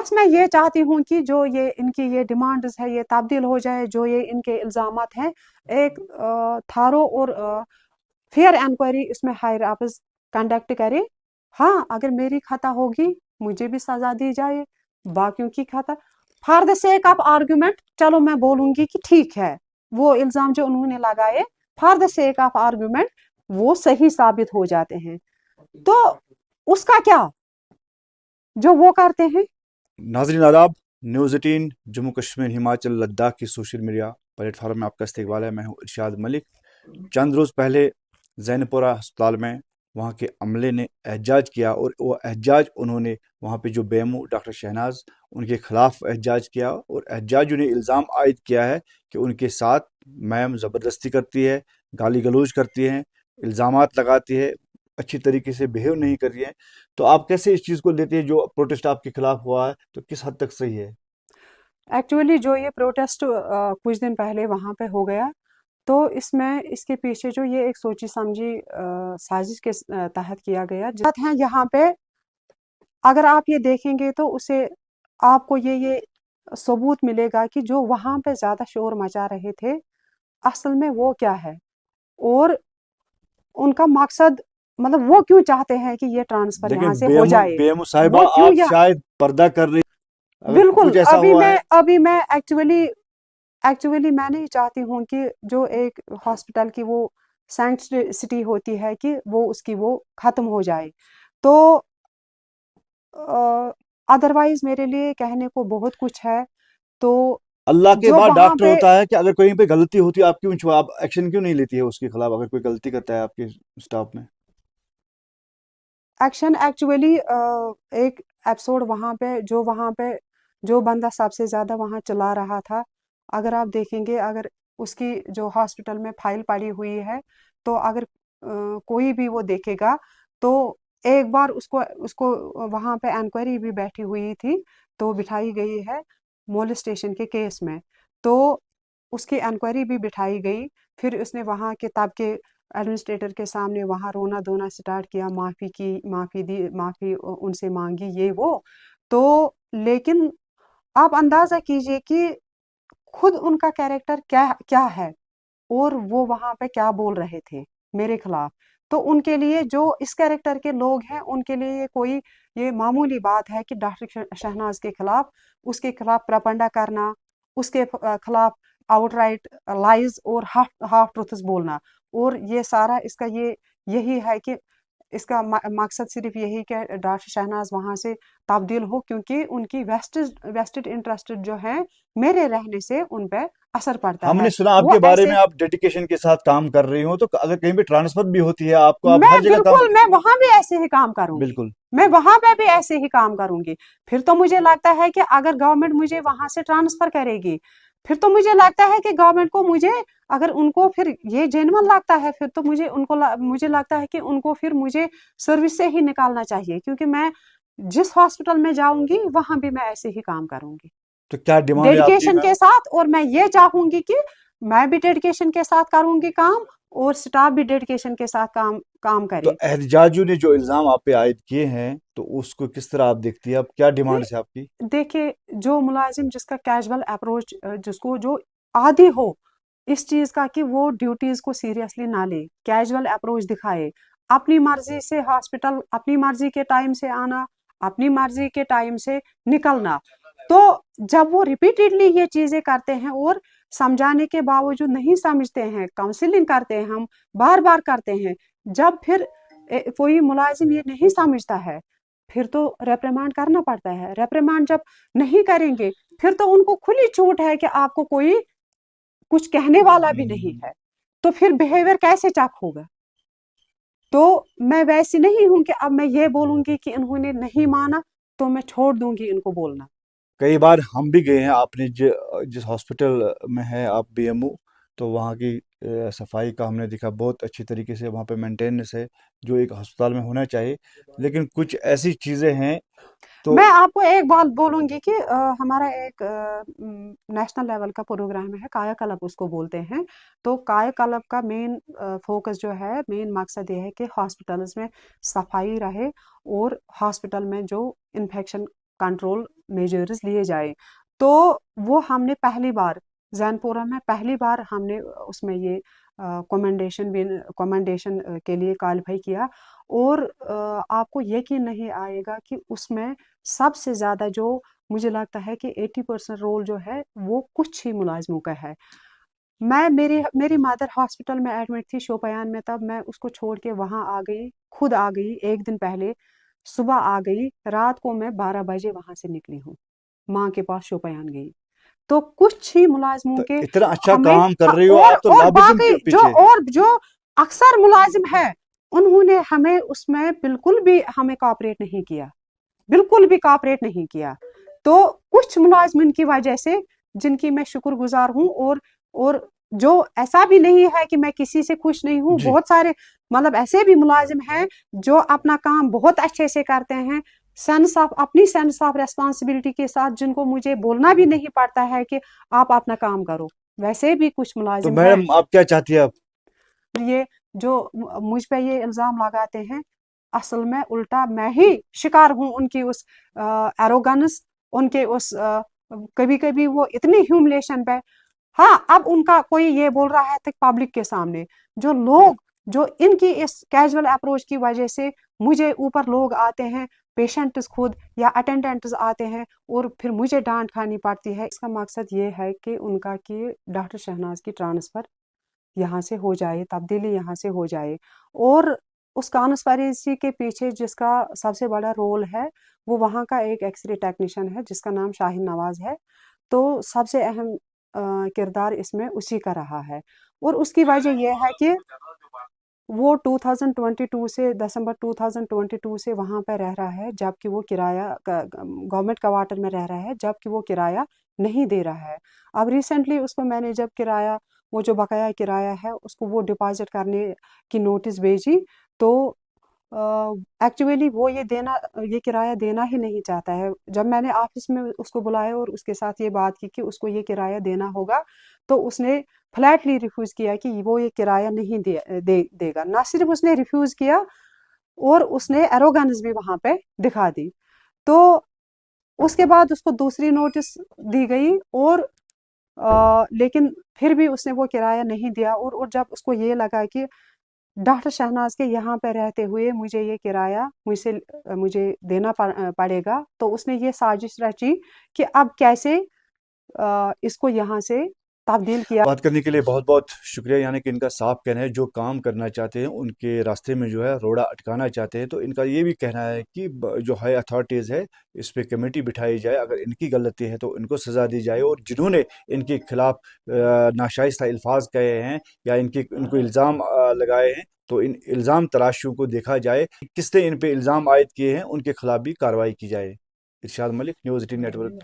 बस मैं ये चाहती हूँ कि जो ये इनकी ये डिमांड्स है ये तब्दील हो जाए, जो ये इनके इल्ज़ामात हैं एक थारो और फेयर इंक्वायरी इसमें हायर अप्स कंडक्ट करे। हाँ, अगर मेरी खता होगी मुझे भी सजा दी जाए, बाकियों की खता for the sake of argument चलो मैं बोलूंगी कि ठीक है, वो इल्ज़ाम जो उन्होंने लगाए for the sake of argument वो सही साबित हो जाते हैं, तो उसका क्या जो वो करते हैं। नाज़रीन आदाब, न्यूज़ 18 जम्मू कश्मीर हिमाचल लद्दाख की सोशल मीडिया प्लेटफार्म में आपका इस्तकबाल है। मैं हूं इरशाद मलिक। चंद रोज़ पहले जैनपुरा अस्पताल में वहाँ के अमले ने एहजाज किया और वो एहजाज उन्होंने वहाँ पे जो बेमू डॉक्टर शहनाज उनके ख़िलाफ़ एहजाज किया और एहजाज उन्हें इल्ज़ाम आयद किया है कि उनके साथ मैम ज़बरदस्ती करती है, गाली गलौज करती हैं, इल्ज़ामात लगाती है, अच्छी तरीके से बिहेव नहीं कर रही है। तो आप कैसे इस चीज़ को लेते हैं जो प्रोटेस्ट आपके खिलाफ हुआ है, तो किस हद तक सही है? एक्चुअली जो ये प्रोटेस्ट कुछ दिन पहले वहाँ पे हो गया, तो इसमें इसके पीछे जो ये एक सोची समझी साजिश के तहत किया गया बात है यहाँ पे। अगर आप ये देखेंगे तो उसे आपको ये सबूत मिलेगा कि जो वहाँ पे ज़्यादा शोर मचा रहे थे असल में वो क्या है, और उनका मकसद मतलब वो क्यों चाहते हैं कि ये ट्रांसफर यहाँ लेकिन से हो बेमू जाए, बेमू साहिबा, वो क्यों आप या शायद पर्दा कर रही, अगर बिल्कुल। कुछ ऐसा अभी हुआ मैं है। अभी मैं एक्चुअली एक्चुअली मैं नहीं चाहती हूँ कि जो एक हॉस्पिटल की वो सेंसिटी होती है कि वो उसकी वो खत्म हो जाए, तो अदरवाइज मेरे लिए कहने को बहुत कुछ है। तो अल्लाह के जो बाद वहां डॉक्टर पे होता है कि अगर कहीं पे गलती होती है, आप क्यों आप एक्शन क्यों नहीं लेती है उसके खिलाफ, अगर कोई गलती करता है आपके स्टाफ में? एक्शन एक्चुअली एक एपिसोड वहां पे जो बंदा सबसे ज्यादा वहां चला रहा था, अगर आप देखेंगे, अगर उसकी जो हॉस्पिटल में फाइल पड़ी हुई है, तो अगर कोई भी वो देखेगा तो एक बार उसको उसको वहां पे इंक्वायरी भी बैठी हुई थी, तो बिठाई गई है मोलेस्टेशन के केस में, तो उसकी इंक्वायरी भी बिठाई गई। फिर उसने वहां के तब के एडमिनिस्ट्रेटर के सामने वहां रोना धोना स्टार्ट किया, माफी की, माफी दी, माफी उनसे मांगी, ये वो। तो लेकिन आप अंदाजा कीजिए कि खुद उनका कैरेक्टर क्या क्या है, और वो वहां पे क्या बोल रहे थे मेरे खिलाफ। तो उनके लिए जो इस कैरेक्टर के लोग हैं उनके लिए ये मामूली बात है कि डॉक्टर शहनाज के खिलाफ, उसके खिलाफ प्रपंडा करना, उसके खिलाफ आउटराइट लाइज और हाफ हाफ ट्रुथ्स बोलना। और ये सारा इसका ये यही है कि इसका मकसद सिर्फ यही कि डॉक्टर शहनाज वहां से तब्दील हो, क्योंकि उनकी वेस्टेड वेस्टेड इंटरेस्टेड जो है मेरे रहने से उन पे असर पड़ता हमने है। सुना वो आपके बारे में ऐसे आप डेडिकेशन के साथ काम कर रही हो, तो अगर कहीं पे ट्रांसफर भी होती है आपको, आप मैं हर जगह काम। बिल्कुल मैं वहां भी ऐसे ही काम करूंगी, बिल्कुल। मैं वहां पे भी ऐसे ही काम करूंगी। फिर तो मुझे लगता है कि अगर गवर्नमेंट मुझे वहां से ट्रांसफर करेगी, फिर तो मुझे लगता है कि गवर्नमेंट को मुझे, अगर उनको फिर ये जेन्युइन लगता है, फिर तो मुझे लगता है कि उनको फिर मुझे सर्विस से ही निकालना चाहिए, क्योंकि मैं जिस हॉस्पिटल में जाऊंगी वहां भी मैं ऐसे ही काम करूंगी तो क्या डिमांड है आपकी डेडिकेशन मैम? के साथ। और मैं ये चाहूंगी कि मैं भी डेडिकेशन के साथ करूंगी काम, और स्टाफ भी डेडिकेशन के साथ काम काम तो करे। एहतजाजू ने जो इल्ज़ाम आप पे आयद किए हैं, तो उसको किस तरह आप देखती है, अब क्या डिमांड है आपकी? देखिए, जो मुलाजिम जिसका कैजुअल अप्रोच, जिसको जो आदी हो इस चीज का कि वो ड्यूटीज को सीरियसली ना ले, कैजुअल अप्रोच दिखाए, अपनी मर्जी से हॉस्पिटल, अपनी मर्जी के टाइम से आना, अपनी मर्जी के टाइम से निकलना, तो जब वो रिपीटेडली ये चीजें करते हैं और समझाने के बावजूद नहीं समझते हैं, काउंसलिंग करते हैं, हम बार बार करते हैं, जब फिर कोई मुलाजिम ये नहीं समझता है, फिर तो रेप्रिमांड करना पड़ता है। रेप्रिमांड जब नहीं करेंगे, फिर तो उनको खुली छूट है कि आपको कोई कुछ कहने वाला भी नहीं है, तो फिर बिहेवियर कैसे चेक होगा। तो मैं वैसी नहीं हूं कि अब मैं ये बोलूंगी कि इन्होंने नहीं माना तो मैं छोड़ दूंगी इनको बोलना। कई बार हम भी गए हैं, आपने जिस हॉस्पिटल में है आप बीएमओ, तो वहाँ की सफाई का हमने देखा, बहुत अच्छी तरीके से वहाँ पे मेंटेनेंस है जो एक अस्पताल में होना चाहिए। लेकिन कुछ ऐसी चीज़ें हैं तो। मैं आपको एक बात बोलूंगी कि हमारा एक नेशनल लेवल का प्रोग्राम है, कायाकल्प उसको बोलते हैं। तो कायाकल्प का मेन फोकस जो है, मेन मकसद ये है कि हॉस्पिटल्स में सफाई रहे, और हॉस्पिटल में जो इन्फेक्शन कंट्रोल मेजर्स लिए जाए। तो वो हमने पहली बार जैनपुरा में पहली बार हमने उसमें ये कमेंडेशन के लिए क्वालिफाई किया। और आपको यकीन नहीं आएगा कि उसमें सबसे ज़्यादा जो मुझे लगता है कि 80% रोल जो है वो कुछ ही मुलाजमों का है। मैं मेरी मेरी मदर हॉस्पिटल में एडमिट थी शोपियान में, तब मैं उसको छोड़ के वहाँ आ गई, खुद आ गई एक दिन पहले, सुबह आ गई, रात को मैं 12 बजे वहाँ से निकली हूँ, माँ के पास शोपियान गई। तो कुछ ही मुलाजमों तो के इतना अच्छा हमें काम कर रही हो आप, तो और लॉबिज्म बाकी के पीछे। जो अक्सर मुलाजिम है उन्होंने हमें उसमें बिल्कुल भी हमें कॉपरेट नहीं किया, बिल्कुल भी कॉपरेट नहीं किया। तो कुछ मुलाजमिन की वजह से जिनकी मैं शुक्रगुजार हूँ, और जो ऐसा भी नहीं है कि मैं किसी से खुश नहीं हूँ, जी। बहुत सारे मतलब ऐसे भी मुलाजिम हैं जो अपना काम बहुत अच्छे से करते हैं, अपनी सेंस ऑफ रेस्पॉन्सिबिलिटी के साथ, जिनको मुझे बोलना भी नहीं पड़ता है कि आप अपना काम करो। वैसे भी कुछ तो मुलाजिम हैं। मैडम आप क्या चाहती है अब? ये जो मुझ पे ये इल्ज़ाम लगाते हैं, असल में उल्टा मैं ही शिकार हूँ उनकी उस एरोगेंस, उनके उस कभी कभी वो इतनी ह्यूमिलेशन पे। हाँ, अब उनका कोई ये बोल रहा है पब्लिक के सामने, जो लोग जो इनकी इस कैजुअल अप्रोच की वजह से मुझे ऊपर लोग आते हैं, पेशेंट्स खुद या अटेंडेंट्स आते हैं और फिर मुझे डांट खानी पड़ती है। इसका मकसद ये है कि उनका कि डॉक्टर शहनाज की ट्रांसफ़र यहाँ से हो जाए, तब्दीली यहाँ से हो जाए। और उस कॉन्स्पिरेसी के पीछे जिसका सबसे बड़ा रोल है, वो वहाँ का एक एक्सरे टेक्नीशियन है जिसका नाम शाहीन नवाज है। तो सबसे अहम किरदार इसमें उसी का रहा है। और उसकी वजह यह है कि वो 2022 से दिसंबर 2022 से वहाँ पे रह रहा है, जबकि वो किराया गवर्नमेंट क्वार्टर में रह रहा है, जबकि वो किराया नहीं दे रहा है। अब रिसेंटली उसको मैंने जब किराया, वो जो बकाया किराया है उसको वो डिपॉजिट करने की नोटिस भेजी, तो एक्चुअली वो ये किराया देना ही नहीं चाहता है। जब मैंने ऑफिस में उसको बुलाया और उसके साथ ये बात की कि उसको ये किराया देना होगा, तो उसने फ्लैटली रिफ्यूज़ किया कि वो ये किराया नहीं देगा। ना सिर्फ उसने रिफ्यूज़ किया, और उसने एरोगेंस भी वहाँ पे दिखा दी। तो उसके बाद उसको दूसरी नोटिस दी गई, और लेकिन फिर भी उसने वो किराया नहीं दिया। और जब उसको ये लगा कि डॉक्टर शहनाज के यहाँ पे रहते हुए मुझे ये किराया मुझे देना पड़ेगा, तो उसने ये साजिश रची कि अब कैसे इसको यहाँ से तब्दील किया। बात करने के लिए बहुत बहुत शुक्रिया। यानी कि इनका साफ कहना है, जो काम करना चाहते हैं उनके रास्ते में जो है रोड़ा अटकाना चाहते हैं, तो इनका ये भी कहना है कि जो हाई अथॉरिटीज़ है इस पे कमेटी बिठाई जाए, अगर इनकी गलती है तो इनको सज़ा दी जाए, और जिन्होंने इनके खिलाफ नाशाइस्ता अल्फाज कहे हैं या इनको इल्ज़ाम लगाए हैं, तो इन इल्ज़ाम तराशियों को देखा जाए, किसने इन पे इल्ज़ाम आयद किए हैं उनके खिलाफ भी कार्रवाई की जाए। इरशाद मलिक, न्यूज़ 18 नेटवर्क।